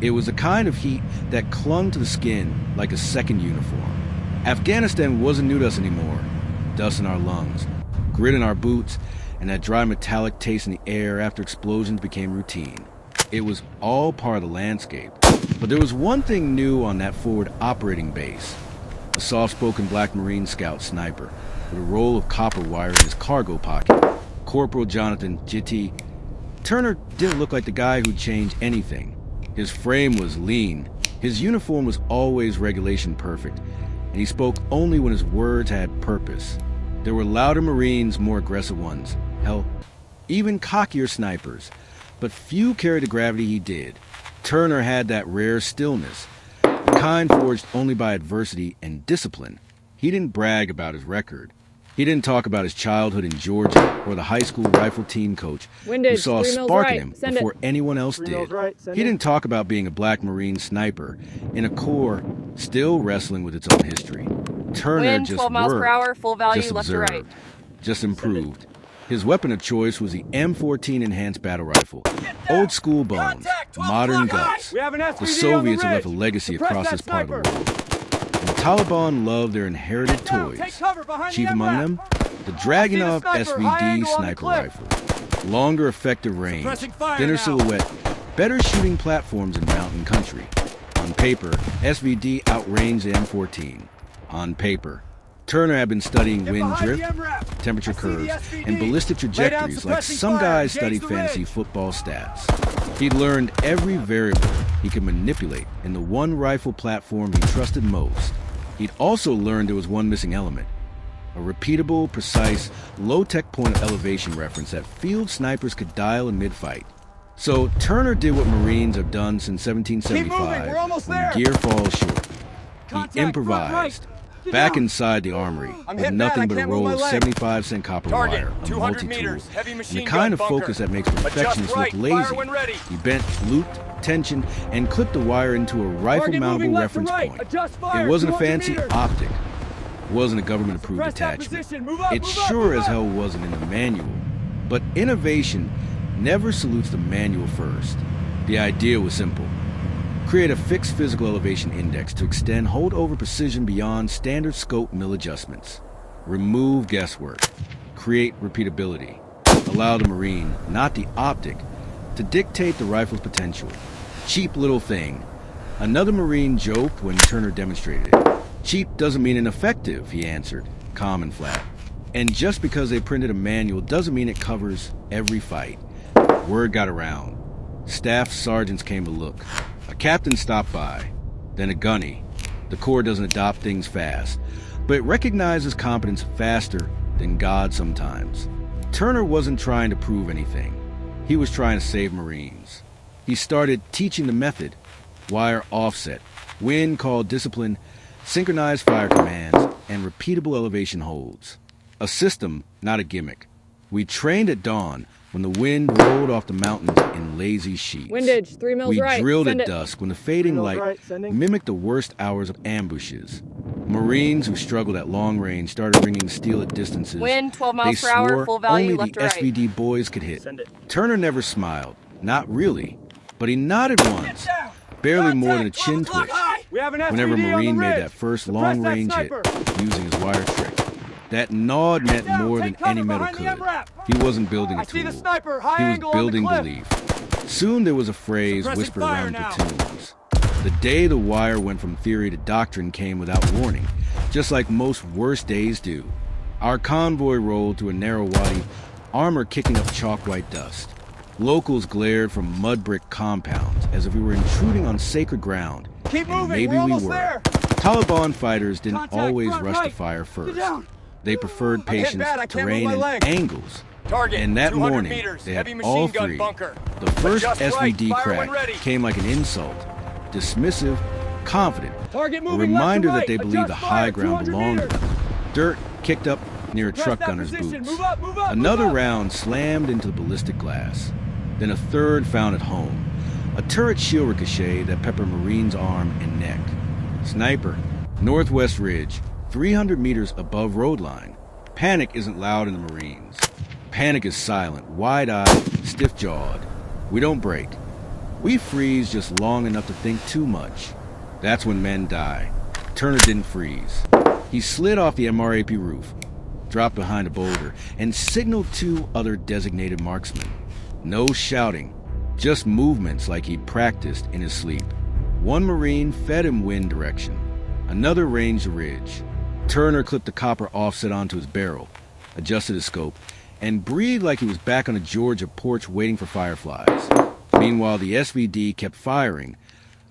It was the kind of heat that clung to the skin like a second uniform. Afghanistan wasn't new to us anymore. Dust in our lungs, grit in our boots, and that dry metallic taste in the air after explosions became routine. It was all part of the landscape. But there was one thing new on that forward operating base. A soft-spoken black Marine scout sniper with a roll of copper wire in his cargo pocket. Corporal Jonathan Jitty. Turner didn't look like the guy who'd change anything. His frame was lean. His uniform was always regulation perfect, and he spoke only when his words had purpose. There were louder Marines, more aggressive ones. Hell, even cockier snipers. But few carried the gravity he did. Turner had that rare stillness, the kind forged only by adversity and discipline. He didn't brag about his record. He didn't talk about his childhood in Georgia or the high school rifle team coach who saw a spark in him before anyone else did. He didn't talk about being a black Marine sniper in a corps still wrestling with its own history. Turner just 12 miles per hour, full value, just left to observed, right. just improved. His weapon of choice was the M14 Enhanced Battle Rifle. Old school bones, modern guts. The Soviets have left a legacy across this part of the world. And the Taliban love their inherited toys. Chief among them, the Dragunov SVD sniper rifle. Longer effective range, thinner silhouette, better shooting platforms in mountain country. On paper, SVD outranged the M14. On paper. Turner had been studying wind drift, temperature curves, and ballistic trajectories like some guys study fantasy football stats. He'd learned every variable he could manipulate in the one rifle platform he trusted most. He'd also learned there was one missing element, a repeatable, precise, low-tech point of elevation reference that field snipers could dial in mid-fight. So Turner did what Marines have done since 1775 when gear falls short. He improvised. Back inside the armory, with nothing but a roll of 75-cent copper wire, a multi-tool, and the kind of focus that makes perfectionists look lazy. He bent, looped, tensioned, and clipped the wire into a rifle-mountable reference point. It wasn't a fancy optic. It wasn't a government-approved attachment. It sure as hell wasn't in the manual. But innovation never salutes the manual first. The idea was simple. Create a fixed physical elevation index to extend holdover precision beyond standard scope mill adjustments. Remove guesswork. Create repeatability. Allow the Marine, not the optic, to dictate the rifle's potential. Cheap little thing. Another Marine joked when Turner demonstrated it. Cheap doesn't mean ineffective, he answered, calm and flat. And just because they printed a manual doesn't mean it covers every fight. Word got around. Staff sergeants came to look. A captain stopped by, then a gunny. The Corps doesn't adopt things fast, but it recognizes competence faster than God sometimes. Turner wasn't trying to prove anything. He was trying to save Marines. He started teaching the method, wire offset, wind called discipline, synchronized fire commands, and repeatable elevation holds. A system, not a gimmick. We trained at dawn when the wind rolled off the mountains in lazy sheets. Windage, 3 mils right. We drilled Send at it. dusk when the fading light mimicked the worst hours of ambushes. Marines who struggled at long range started ringing steel at distances Wind, 12 they miles per hour, swore full value, only left the to right. SVD boys could hit. Turner never smiled. Not really. But he nodded once, barely more than a chin twitch, whenever a Marine made that first long-range hit using his wire trick. That nod meant more than any metal could. He wasn't building a tool. He was building belief. Soon there was a phrase whispered around platoons. The day the wire went from theory to doctrine came without warning, just like most worst days do. Our convoy rolled through a narrow wadi, armor kicking up chalk-white dust. Locals glared from mud brick compounds as if we were intruding on sacred ground. Keep moving, maybe we're we almost were. there. Taliban fighters didn't Contact always front rush right. to fire first. down. They preferred I'm hit patience, bad, I can't terrain, move my and leg. angles. Target, And that 200 morning, meters, they had heavy all machine gun three. bunker. The first Adjust right, SVD fire when crack ready. came like an insult, dismissive, confident, Target a moving left reminder to right. that they believed Adjust the fire, high ground 200 belonged to meters. them. Dirt kicked up near a Press truck that gunner's position. boots. Move up, move up, Another move up. round slammed into the ballistic glass. Then a third found at home. A turret shield ricochet that peppered Marine's arm and neck. Sniper, Northwest Ridge, 300 meters above road line. Panic isn't loud in the Marines. Panic is silent, wide-eyed, stiff-jawed. We don't break. We freeze just long enough to think too much. That's when men die. Turner didn't freeze. He slid off the MRAP roof, dropped behind a boulder, and signaled two other designated marksmen. No shouting, just movements like he'd practiced in his sleep. One Marine fed him wind direction. Another ranged the ridge. Turner clipped the copper offset onto his barrel, adjusted his scope, and breathed like he was back on a Georgia porch waiting for fireflies. Meanwhile, the SVD kept firing,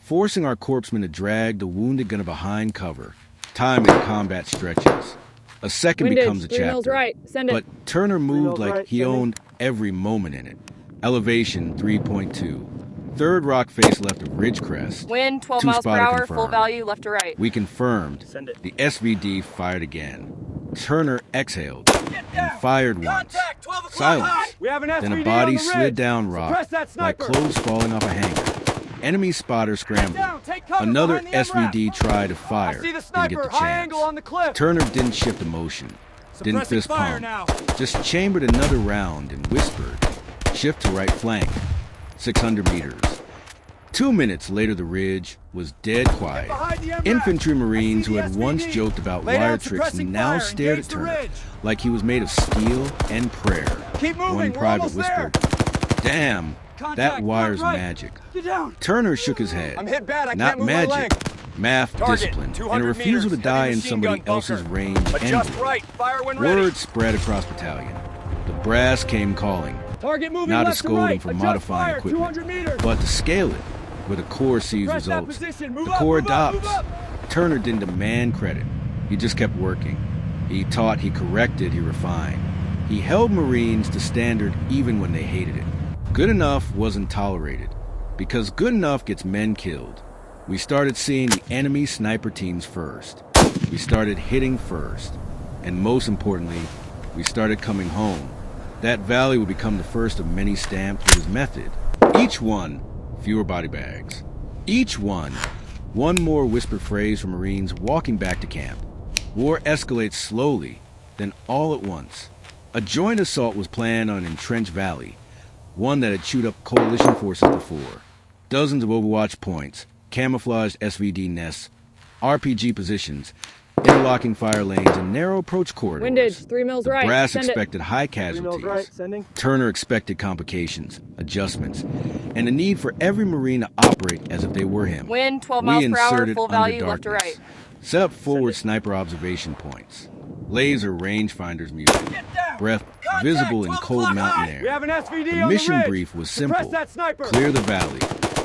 forcing our corpsmen to drag the wounded gunner behind cover. Time in combat stretches. A second Windage, becomes a 3 mils chapter. right. Send it. But Turner moved like right, he send it. owned every moment in it. Elevation 3.2. Third rock face left of ridge crest. Wind 12 Two miles per spotter hour, confirmed. full value, left to right. We confirmed. Send it. The SVD fired again. Turner exhaled and fired once. Silence. We have an SVD Then a on body the slid ridge. down rock Suppress that like sniper. clothes falling off a hanger. Enemy spotter scrambled. down, take cover Another behind the SVD MRAP. tried to fire. I see the Didn't sniper, get the high chance. angle on the cliff. Turner didn't shift the motion. Didn't Suppressing fist fire pump. now. Just chambered another round and whispered, "Shift to right flank. 600 meters." 2 minutes later, the ridge was dead quiet. behind the MRAP. Infantry Marines I see who the had once SVD. joked about Lay down wire tricks suppressing now fire. stared Engage at the Turner ridge. like he was made of steel and prayer. Keep moving, One we're private almost there. whispered, "Damn, Contact, that wire's right. magic." Get down. Turner shook his head. I'm hit bad. I Not can't move my leg. magic, math Target, discipline, and a 200 refusal to meters, die heavy in machine somebody gun bunker. else's range Adjust ended. right. Fire when ready. Word spread across battalion. The brass came calling, Target moving not to left scold right. him for Adjust modifying fire, equipment, 200 meters. but to scale it, where the Corps sees Press that results. position. Move The up, Corps move up, adopts. move up. Turner didn't demand credit. He just kept working. He taught, he corrected, he refined. He held Marines to standard even when they hated it. Good enough wasn't tolerated, because good enough gets men killed. We started seeing the enemy sniper teams first. We started hitting first. And most importantly, we started coming home. That valley would become the first of many stamped with his method. Each one, fewer body bags. Each one more whispered phrase from Marines walking back to camp. War escalates slowly, then all at once. A joint assault was planned on an entrenched valley, one that had chewed up coalition forces before. Dozens of Overwatch points, camouflaged SVD nests, RPG positions, interlocking fire lanes, and narrow approach corridors. Windage, 3 mils The right. brass Send expected high 3 mils casualties. right. Sending. Turner expected complications, adjustments, and the need for every Marine to operate as if they were him. it. Wind 12 We miles per hour, inserted full under value, left to darkness. right. Set up forward sniper observation points. Laser rangefinders music. Breath Contact, visible in 12 cold o'clock mountain high. air. We have an SVD The on mission the ridge. brief was Suppress simple. that sniper. Clear the valley.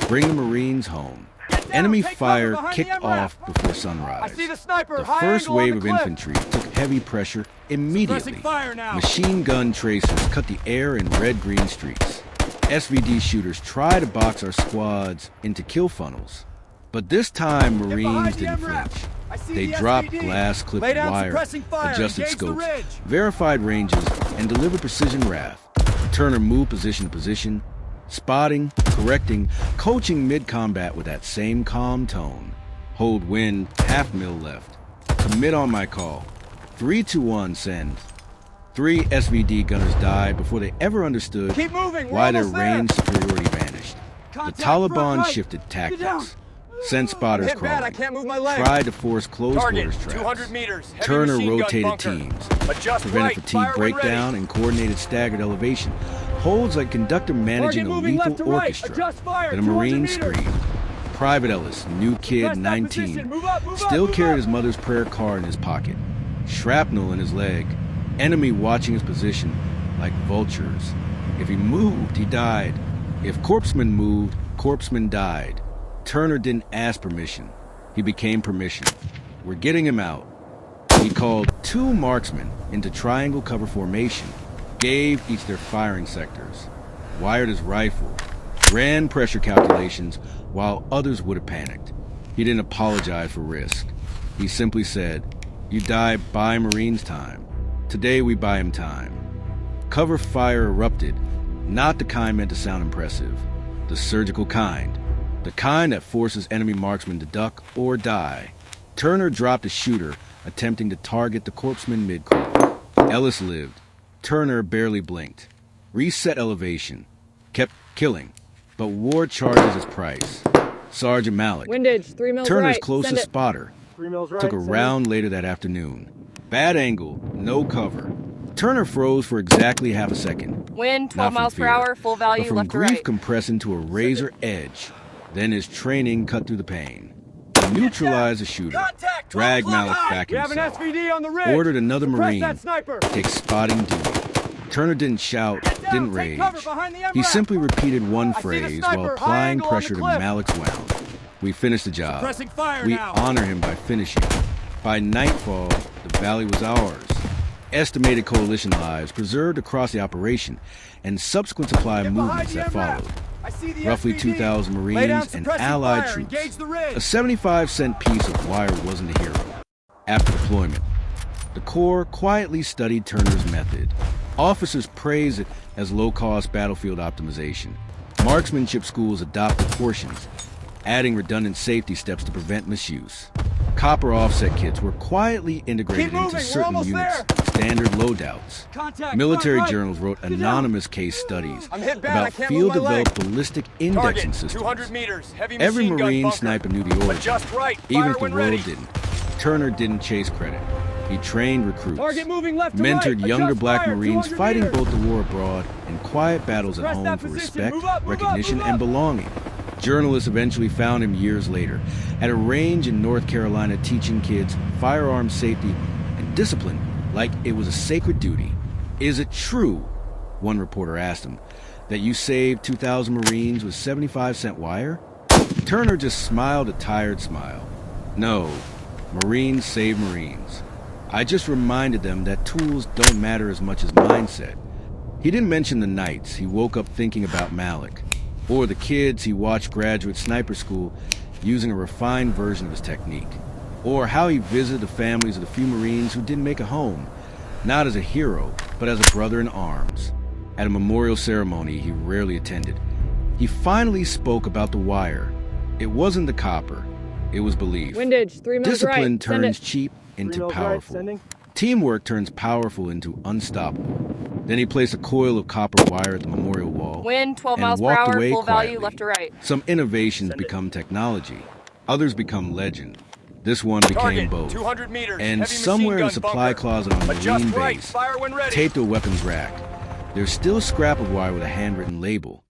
Bring the Marines home. Get down, Enemy take cover fire behind kicked the MRAP. off before I sunrise. see the sniper. The high first angle on wave the of cliff. infantry took heavy pressure immediately. Suppressing fire now. Machine gun tracers cut the air in red-green streaks. SVD shooters try to box our squads into kill funnels. But this time, behind Marines the didn't MRAP. flinch. I see They the dropped SVD. glass-clipped Lay down wire, suppressing fire. adjusted Engage the scopes, ridge. verified ranges, and delivered precision RAF. Turner moved position to position, spotting, correcting, coaching mid-combat with that same calm tone. Hold wind, half mil left. Commit on my call. 3, 2, 1, send. 3 SVD gunners died before they ever understood Keep moving. We're why their almost there. range superiority vanished. Contact The front Taliban right. shifted Get down. tactics. Sent spotters hit bad. I crawling. can't move my leg. Tried to force close Target, quarters traps. 200 meters. Heavy Turner machine gun rotated bunker. teams, Adjust prevented right. fatigue Fire when breakdown, ready. and coordinated staggered elevation. Holds like conductor managing Target a moving left lethal to right. orchestra. Adjust fire. Then a 200 Marine meters. screamed. Private Ellis, new kid, Press that 19, position. Move up, move up, still move carried up. his mother's prayer card in his pocket. Shrapnel in his leg. Enemy watching his position like vultures. If he moved, he died. If corpsmen moved, corpsmen died. Turner didn't ask permission. He became permission. We're getting him out. He called 2 marksmen into triangle cover formation, gave each their firing sectors, wired his rifle, ran pressure calculations while others would have panicked. He didn't apologize for risk. He simply said, "You die, buy Marines time. Today we buy him time." Cover fire erupted, not the kind meant to sound impressive, the surgical kind. The kind that forces enemy marksmen to duck or die. Turner dropped a shooter, attempting to target the corpsman mid-court. Ellis lived. Turner barely blinked. Reset elevation. Kept killing. but war charges its price. Sergeant Malik, Windage, 3 mils Turner's right. closest Send it. spotter, 3 mils right. took a round later that afternoon. Bad angle, no cover. Turner froze for exactly half a second. Wind, Not 12 from miles per fear, hour, full value, but from left to grief right. compressing to a razor edge. Then his training cut through the pain. He neutralized the shooter, Contact! dragged Malik back We have an himself, SVD on the ridge. ordered another Suppress Marine that sniper. to take spotting duty. Turner didn't shout, Get down, didn't take rage. cover behind the He MRAP. simply repeated one I see the phrase sniper, while high applying angle on the pressure to cliff. Malik's wound. We finished the job. Suppressing fire We now. honor him by finishing. By nightfall, the valley was ours. Estimated coalition lives preserved across the operation and subsequent supply Get movements behind that the MRAP. followed. I see the Roughly SVD. 2,000 Lay down Marines and suppressing Allied fire. troops. Engage the ridge. A 75-cent piece of wire wasn't a hero. After deployment, the Corps quietly studied Turner's method. Officers praised it as low-cost battlefield optimization. Marksmanship schools adopted portions, adding redundant safety steps to prevent misuse. Copper offset kits were quietly integrated Keep moving, into we're certain almost units, there. standard loadouts. Contact, Military front right. journals wrote Get down. anonymous case studies I'm hit bad, I about can't move my field-developed leg. ballistic indexing Target, systems. 200 meters. Heavy Every machine gun Marine bunker. sniper knew the order. Adjust right. Even Fire if the when world ready. didn't. Turner didn't chase credit. He trained recruits, Target moving left to mentored right. younger Adjust black fire, Marines 200 fighting meters. both the war abroad and quiet battles at Suppress home that for position. respect, Move up, move up, recognition, move and up. belonging. Journalists eventually found him years later at a range in North Carolina teaching kids firearm safety and discipline like it was a sacred duty. Is it true, one reporter asked him, that you saved 2,000 Marines with 75-cent wire? Turner just smiled a tired smile. No, Marines save Marines. I just reminded them that tools don't matter as much as mindset. He didn't mention the nights he woke up thinking about Malik, or the kids he watched graduate sniper school using a refined version of his technique, or how he visited the families of the few Marines who didn't make a home, not as a hero, but as a brother in arms. At a memorial ceremony he rarely attended, he finally spoke about the wire. It wasn't the copper, it was belief. Windage, 3 mils right. Discipline Send turns it. cheap into 3 mils right, powerful. sending. Teamwork turns powerful into unstoppable. Then he placed a coil of copper wire at the memorial wall Wind, 12 and miles per walked hour, away full quietly. value, left to right. Some innovations Send it. become technology. Others become legend. This one became Target, both. 200 meters. And Heavy machine somewhere in gun a supply bunker. closet on a Adjust Marine right. base, Fire when ready. taped to a weapons rack, there's still a scrap of wire with a handwritten label.